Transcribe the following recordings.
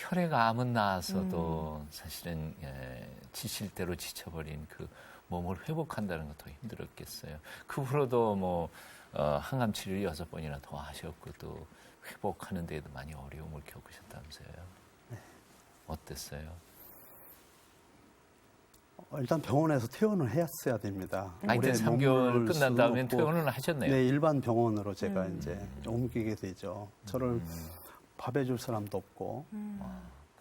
혈액 암은 나았어도 사실은 지칠 대로 지쳐버린 그 몸을 회복한다는 것도 힘들었겠어요. 그 후로도 뭐 항암 치료를 6번이나 더 하셨고 또 회복하는 데에도 많이 어려움을 겪으셨다면서요. 네. 어땠어요? 일단 병원에서 퇴원을 했어야 됩니다. 일단 3개월 끝난 다음에 퇴원을 하셨네요. 네, 일반 병원으로 제가 이제 옮기게 되죠. 저를 밥해 줄 사람도 없고,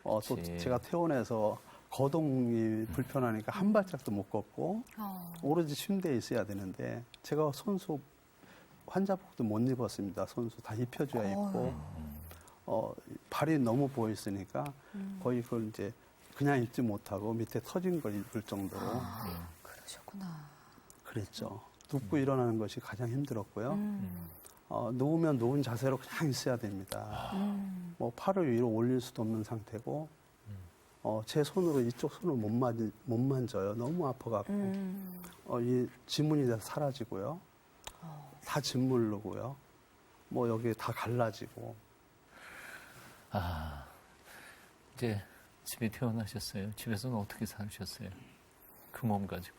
또 제가 퇴원해서 거동이 불편하니까 한 발짝도 못 걷고, 오로지 침대에 있어야 되는데, 제가 손수 환자복도 못 입었습니다. 손수 다 입혀줘야 입고, 발이 너무 부어 있으니까 거의 그걸 이제 그냥 입지 못하고 밑에 터진 걸 입을 정도로. 그러셨구나. 그랬죠. 눕고 일어나는 것이 가장 힘들었고요. 누우면 누운 자세로 그냥 있어야 됩니다. 뭐 팔을 위로 올릴 수도 없는 상태고, 제 손으로 이쪽 손을 못 만져요. 너무 아파갖고. 이 지문이 다 사라지고요. 다 짓물르고요. 뭐 여기 다 갈라지고. 이제 집에 퇴원하셨어요. 집에서는 어떻게 사셨어요? 그 몸 가지고.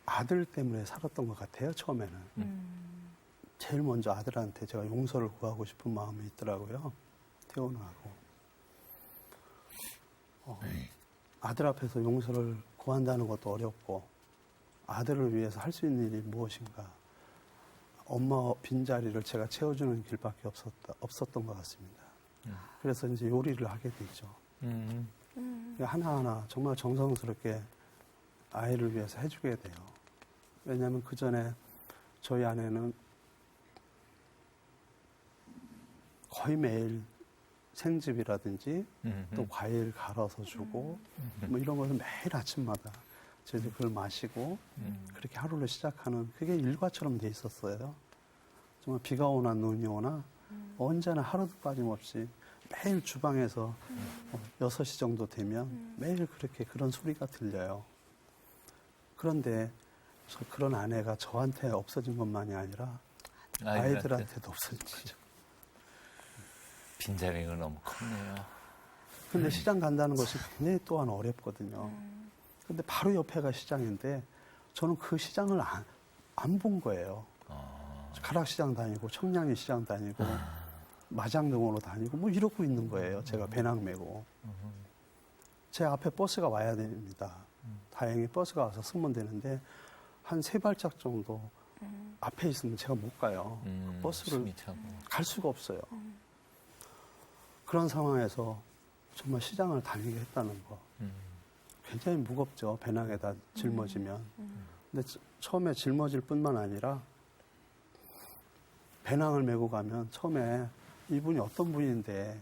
아들 때문에 살았던 것 같아요, 처음에는. 제일 먼저 아들한테 제가 용서를 구하고 싶은 마음이 있더라고요. 퇴원을 하고. 아들 앞에서 용서를 구한다는 것도 어렵고, 아들을 위해서 할 수 있는 일이 무엇인가. 엄마 빈자리를 제가 채워주는 길밖에 없었던 것 같습니다. 그래서 이제 요리를 하게 되죠. 하나하나 정말 정성스럽게 아이를 위해서 해주게 돼요. 왜냐하면 그 전에 저희 아내는 거의 매일 생즙이라든지 또 과일 갈아서 주고 뭐 이런 것을 매일 아침마다 저희도 그걸 마시고 그렇게 하루를 시작하는 그게 일과처럼 돼 있었어요. 정말 비가 오나 눈이 오나 언제나 하루도 빠짐없이 매일 주방에서 6시 정도 되면 매일 그렇게 그런 소리가 들려요. 그런데 그런 아내가 저한테 없어진 것만이 아니라 아이들한테도 없어진 거죠. 빈자리가 너무 컸네요. 근데 시장 간다는 것이 굉장히 또한 어렵거든요. 근데 바로 옆에가 시장인데 저는 그 시장을 안 본 거예요. 가락시장 다니고 청량리 시장 다니고 마장동으로 다니고 뭐 이러고 있는 거예요. 제가 배낭 메고. 제 앞에 버스가 와야 됩니다. 다행히 버스가 와서 쓰면 되는데 한 3발짝 정도 앞에 있으면 제가 못 가요. 버스를 갈 수가 없어요. 그런 상황에서 정말 시장을 다니게 했다는 거. 굉장히 무겁죠. 배낭에다 짊어지면. 근데 처음에 짊어질 뿐만 아니라 배낭을 메고 가면 처음에 이분이 어떤 분인데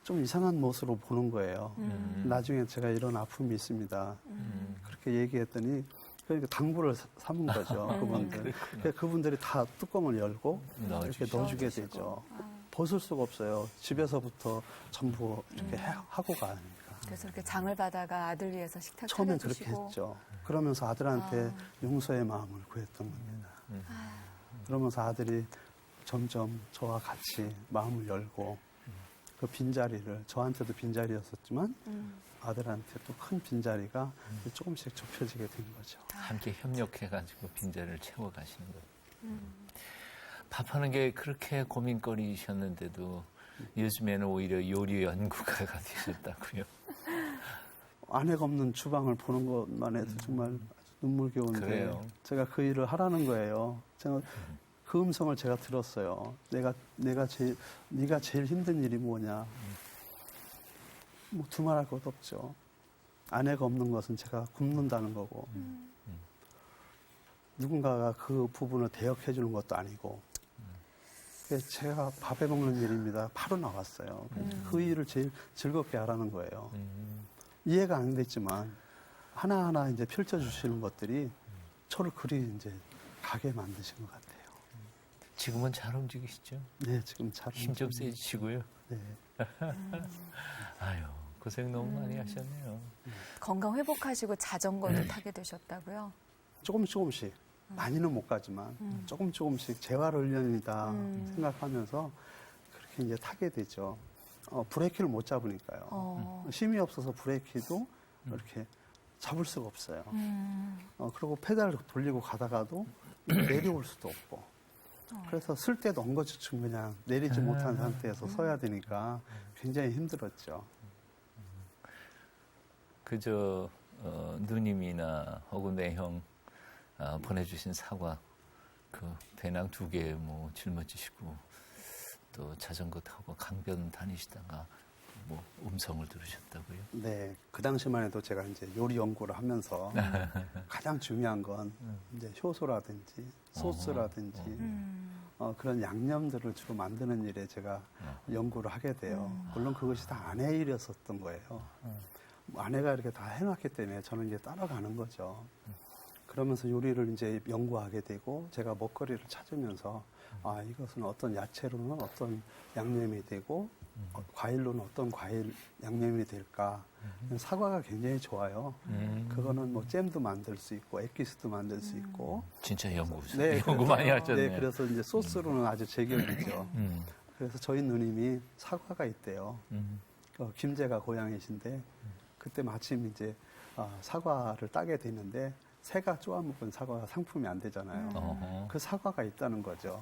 좀 이상한 모습으로 보는 거예요. 나중에 제가 이런 아픔이 있습니다. 그렇게 얘기했더니 그러니까 당부를 삼은 거죠. 그분들. 그분들이 다 뚜껑을 열고 이렇게 넣어주게 되죠. 벗을 수가 없어요. 집에서부터 전부 이렇게 하고 가니까. 그래서 이렇게 장을 받아가 아들 위해서 식탁 처음엔 차려주시고. 그렇게 했죠. 그러면서 아들한테 용서의 마음을 구했던 겁니다. 그러면서 아들이 점점 저와 같이 마음을 열고 그 빈자리를 저한테도 빈자리였었지만 아들한테 또 큰 빈자리가 조금씩 좁혀지게 된 거죠. 함께 협력해가지고 빈자리를 채워가시는 거예요. 밥하는 게 그렇게 고민거리셨는데도 요즘에는 오히려 요리 연구가가 되셨다고요. 아내가 없는 주방을 보는 것만 해도 정말 아주 눈물겨운데 그래요. 제가 그 일을 하라는 거예요. 제가 그 음성을 제가 들었어요. 네가 제일 힘든 일이 뭐냐. 뭐 두말할 것도 없죠. 아내가 없는 것은 제가 굶는다는 거고 누군가가 그 부분을 대역해 주는 것도 아니고 그래서 제가 밥해 먹는 일입니다. 바로 나왔어요. 그 일을 제일 즐겁게 하라는 거예요. 이해가 안 됐지만 하나하나 이제 펼쳐주시는 것들이 저를 그리 이제 가게 만드신 것 같아요. 지금은 잘 움직이시죠? 네, 지금 잘 힘 좀 세지시고요. 네. 아유, 고생 너무 많이 하셨네요. 건강 회복하시고 자전거도 타게 되셨다고요? 조금씩 많이는 못 가지만 조금씩 재활 훈련이다 생각하면서 그렇게 이제 타게 되죠. 브레이크를 못 잡으니까요. 힘이 없어서 브레이크도 이렇게 잡을 수가 없어요. 그리고 페달을 돌리고 가다가도 내려올 수도 없고. 그래서 쓸 때도 엉거주춤 그냥 내리지 못한 상태에서 서야 되니까 굉장히 힘들었죠. 그저 누님이나 혹은 매형 보내주신 사과 그 배낭 2개 뭐 짊어지시고 또 자전거 타고 강변 다니시다가 뭐 음성을 들으셨다고요? 네, 그 당시만 해도 제가 이제 요리 연구를 하면서 가장 중요한 건 이제 효소라든지 소스라든지 그런 양념들을 주로 만드는 일에 제가 연구를 하게 돼요. 물론 그것이 다 아내의 일이었었던 거예요. 아내가 이렇게 다 해놨기 때문에 저는 이제 따라가는 거죠. 그러면서 요리를 이제 연구하게 되고 제가 먹거리를 찾으면서 이것은 어떤 야채로는 어떤 양념이 되고 과일로는 어떤 과일 양념이 될까. 사과가 굉장히 좋아요. 그거는 뭐 잼도 만들 수 있고 엑기스도 만들 수 있고. 진짜 연구 네, 연구 많이 하셨네요. 네, 그래서 이제 소스로는 아주 제격이죠. 그래서 저희 누님이 사과가 있대요. 김제가 고향이신데 그때 마침 이제 사과를 따게 되는데 새가 쪼아먹은 사과가 상품이 안 되잖아요. 그 사과가 있다는 거죠.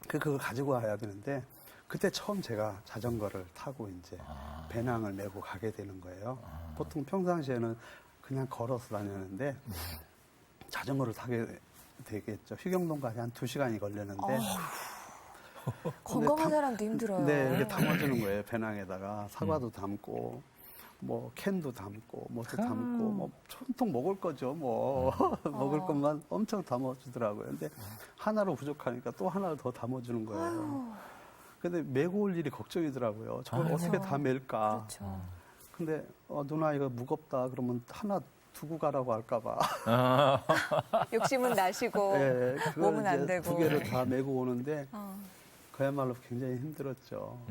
그걸 가지고 와야 되는데 그때 처음 제가 자전거를 타고 이제 배낭을 메고 가게 되는 거예요. 보통 평상시에는 그냥 걸어서 다녔는데 자전거를 타게 되겠죠. 휴경동까지 한 2시간이 걸렸는데 건강한 사람도 힘들어요. 네, 이렇게 담아주는 거예요. 배낭에다가 사과도 담고 뭐 캔도 담고 뭐도 담고 뭐 온통 먹을 거죠. 뭐 먹을 것만 엄청 담아주더라고요. 근데 하나로 부족하니까 또 하나를 더 담아주는 거예요. 근데 메고 올 일이 걱정이더라고요. 저걸 어떻게 다 멜까. 그렇죠. 근데 누나 이거 무겁다 그러면 하나 두고 가라고 할까봐. 욕심은 나시고 네, 몸은 안 되고. 2개를 다 메고 오는데 그야말로 굉장히 힘들었죠.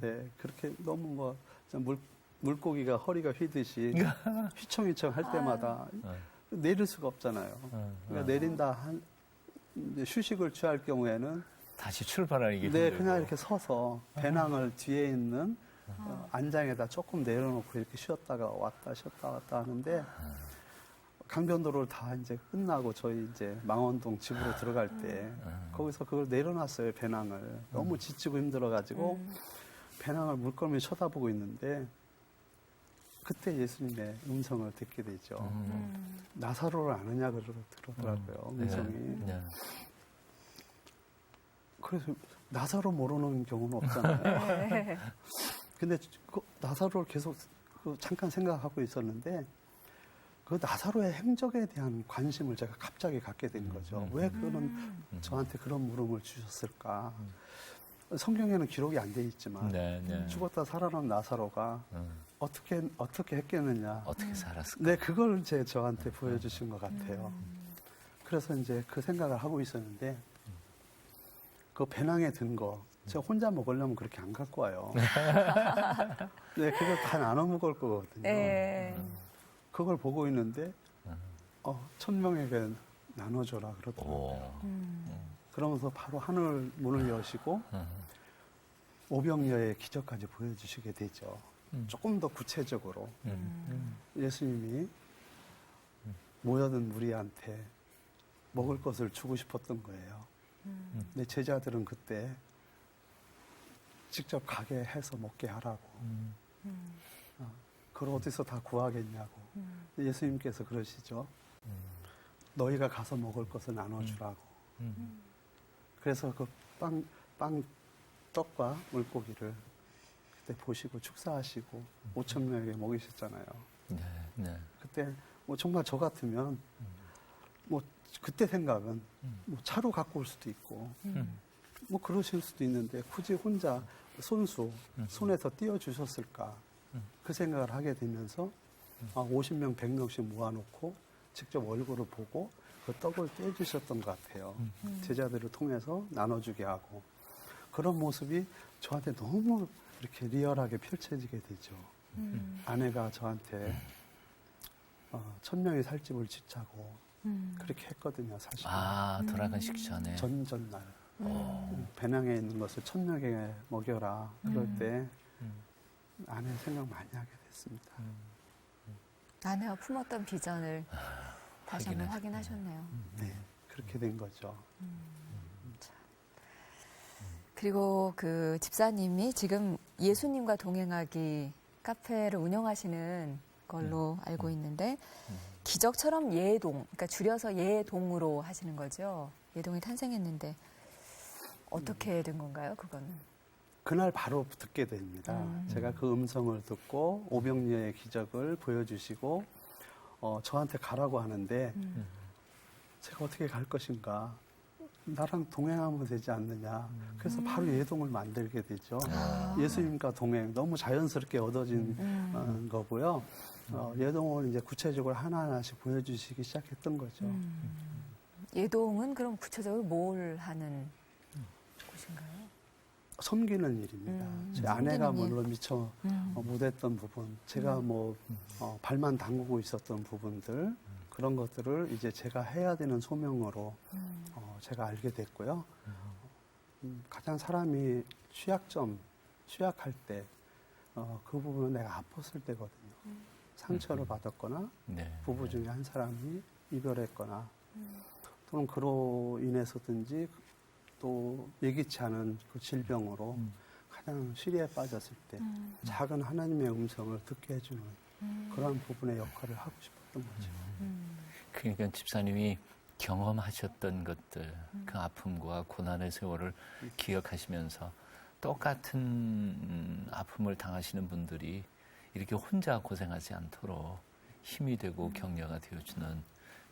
네, 그렇게 너무 뭐 물고기가 허리가 휘듯이 휘청휘청 할 때마다 내릴 수가 없잖아요. 그러니까 내린다 이제 휴식을 취할 경우에는 다시 출발하는 게 네, 힘들고. 그냥 이렇게 서서 배낭을 뒤에 있는 안장에다 조금 내려놓고 이렇게 쉬었다가 왔다 쉬었다 왔다 하는데 강변도로를 다 이제 끝나고 저희 이제 망원동 집으로 들어갈 때 거기서 그걸 내려놨어요, 배낭을. 너무 지치고 힘들어가지고 배낭을 물끄러미 쳐다보고 있는데 그때 예수님의 음성을 듣게 되죠. 나사로를 아느냐 그러더라고요, 음성이. 네. 그래서 나사로 모르는 경우는 없잖아요. 근데 나사로를 계속 잠깐 생각하고 있었는데 그 나사로의 행적에 대한 관심을 제가 갑자기 갖게 된 거죠. 왜 그는 저한테 그런 물음을 주셨을까? 성경에는 기록이 안 돼 있지만 죽었다 살아난 나사로가 어떻게 했겠느냐. 어떻게 살았을까? 네, 그걸 저한테 보여주신 것 같아요. 그래서 이제 그 생각을 하고 있었는데 그 배낭에 든 거, 제가 혼자 먹으려면 그렇게 안 갖고 와요. 네, 그걸 다 나눠 먹을 거거든요. 그걸 보고 있는데, 1,000명에게 나눠줘라 그러더라고요. 그러면서 바로 하늘 문을 여시고, 오병이어의 기적까지 보여주시게 되죠. 조금 더 구체적으로. 예수님이 모여든 무리한테 먹을 것을 주고 싶었던 거예요. 내 제자들은 그때 직접 가게 해서 먹게 하라고. 그걸 어디서 다 구하겠냐고. 예수님께서 그러시죠. 너희가 가서 먹을 것을 나눠주라고. 그래서 그 떡과 물고기를 그때 보시고 축사하시고 5,000명에게 먹이셨잖아요. 그때 뭐 정말 저 같으면 뭐 그때 생각은 뭐 차로 갖고 올 수도 있고 뭐 그러실 수도 있는데 굳이 혼자 손에서 띄워주셨을까 그 생각을 하게 되면서 50명, 100명씩 모아놓고 직접 얼굴을 보고 그 떡을 떼주셨던 것 같아요. 제자들을 통해서 나눠주게 하고 그런 모습이 저한테 너무 이렇게 리얼하게 펼쳐지게 되죠. 아내가 저한테 1,000명이 살 집을 짓자고 그렇게 했거든요, 사실. 돌아가시기 전에. 전날. 배낭에 있는 것을 1000명에게 먹여라. 그럴 때 아내 생각 많이 하게 됐습니다. 아내와 품었던 비전을 다시 한번 확인하셨네요. 확인하셨네요. 네, 그렇게 된 거죠. 그리고 그 집사님이 지금 예수님과 동행하기 카페를 운영하시는 걸로 알고 있는데 기적처럼 예동, 그러니까 줄여서 예동으로 하시는 거죠. 예동이 탄생했는데 어떻게 된 건가요, 그거는? 그날 바로 듣게 됩니다. 제가 그 음성을 듣고 오병리의 기적을 보여주시고 저한테 가라고 하는데 제가 어떻게 갈 것인가? 나랑 동행하면 되지 않느냐? 그래서 바로 예동을 만들게 되죠. 예수님과 동행 너무 자연스럽게 얻어진 거고요. 예동을 이제 구체적으로 하나하나씩 보여주시기 시작했던 거죠. 예동은 그럼 구체적으로 뭘 하는 곳인가요? 섬기는 일입니다. 제 아내가 섬기는 일. 물론 미처 못했던 부분, 제가 발만 담그고 있었던 부분들, 그런 것들을 이제 제가 해야 되는 소명으로 제가 알게 됐고요. 가장 사람이 취약할 때, 그 부분은 내가 아팠을 때거든요. 상처를 받았거나, 네. 부부 중에 한 사람이 이별했거나, 또는 그로 인해서든지 또 예기치 않은 그 질병으로 가장 시리에 빠졌을 때 작은 하나님의 음성을 듣게 해주는 그런 부분의 역할을 하고 싶었던 거죠. 그러니까 집사님이 경험하셨던 것들, 그 아픔과 고난의 세월을 기억하시면서 똑같은 아픔을 당하시는 분들이 이렇게 혼자 고생하지 않도록 힘이 되고 격려가 되어주는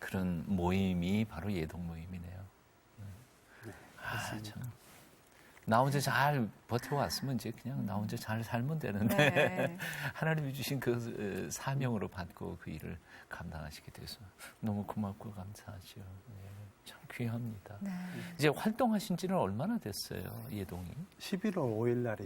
그런 모임이 바로 예동 모임이네요. 참. 나 혼자 잘 버텨왔으면 이제 그냥 나 혼자 잘 살면 되는데 네. 하나님이 주신 그 사명으로 받고 그 일을 감당하시게 돼서 너무 고맙고 감사하죠. 네, 참 귀합니다. 네. 이제 활동하신 지는 얼마나 됐어요, 예동이? 11월 5일 날이